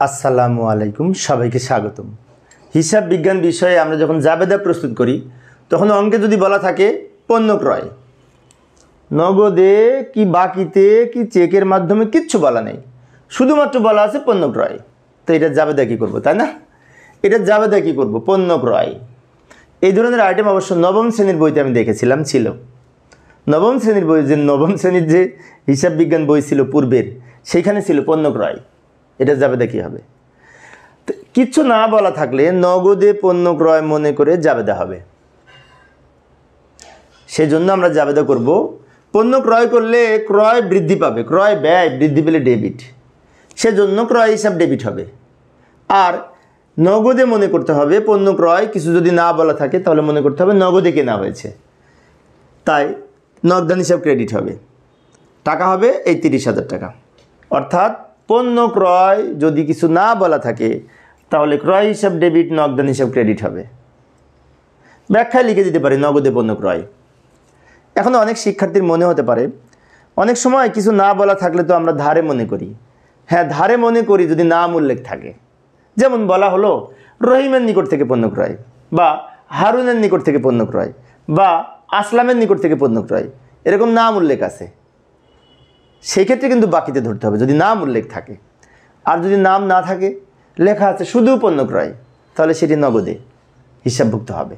আসসালামু আলাইকুম, সবাইকে স্বাগতম। হিসাব বিজ্ঞান বিষয়ে আমরা যখন জাবেদা প্রস্তুত করি তখন অঙ্কে যদি বলা থাকে পণ্য ক্রয়, নগদে কি বাকিতে কি চেকের মাধ্যমে কিচ্ছু বলা নেই, শুধুমাত্র বলা আছে পণ্য ক্রয়। তো এটা জাবেদা কী করবো, তাই না? এটা জাবেদা কী করবো? পণ্য ক্রয়। এই ধরনের আইটেম অবশ্য নবম শ্রেণীর বইতে আমি দেখেছিলাম, ছিল নবম শ্রেণীর যে হিসাব বিজ্ঞান বই ছিল পূর্বের, সেইখানে ছিল পণ্য ক্রয়। এটা জাবেদা কী হবে? তো কিচ্ছু না বলা থাকলে নগদে পণ্য ক্রয় মনে করে জাবেদা হবে। সেই জন্য আমরা জাবেদা করব পণ্য ক্রয় করলে ক্রয় বৃদ্ধি পাবে, ক্রয় ব্যয় বৃদ্ধি পেলে ডেবিট, সেজন্য ক্রয় হিসাব ডেবিট হবে। আর নগদে মনে করতে হবে পণ্য ক্রয়, কিছু যদি না বলা থাকে তাহলে মনে করতে হবে নগদে কেনা হয়েছে, তাই নগদান হিসাব ক্রেডিট হবে। টাকা হবে এই 30,000 টাকা। অর্থাৎ পণ্য ক্রয় যদি কিছু না বলা থাকে তাহলে ক্রয় হিসাব ডেবিট, নগদান হিসাব ক্রেডিট হবে। ব্যাখ্যায় লিখে দিতে পারি নগদে পণ্য ক্রয়। এখন অনেক শিক্ষার্থীর মনে হতে পারে অনেক সময় কিছু না বলা থাকলে তো আমরা ধারে মনে করি। হ্যাঁ, ধারে মনে করি যদি নাম উল্লেখ থাকে। যেমন বলা হলো রহিমের নিকট থেকে পণ্য ক্রয়, বা হারুনের নিকট থেকে পণ্য ক্রয়, বা আসলামের নিকট থেকে পণ্য ক্রয়, এরকম নাম উল্লেখ আছে। সেই ক্ষেত্রে কিন্তু বাকিতে ধরতে হবে যদি নাম উল্লেখ থাকে। আর যদি নাম না থাকে, লেখা আছে শুধু পণ্য ক্রয়, তাহলে সেটি নগদে হিসাবভুক্ত হবে,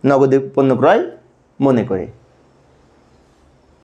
নগদে পণ্য ক্রয় মনে করে।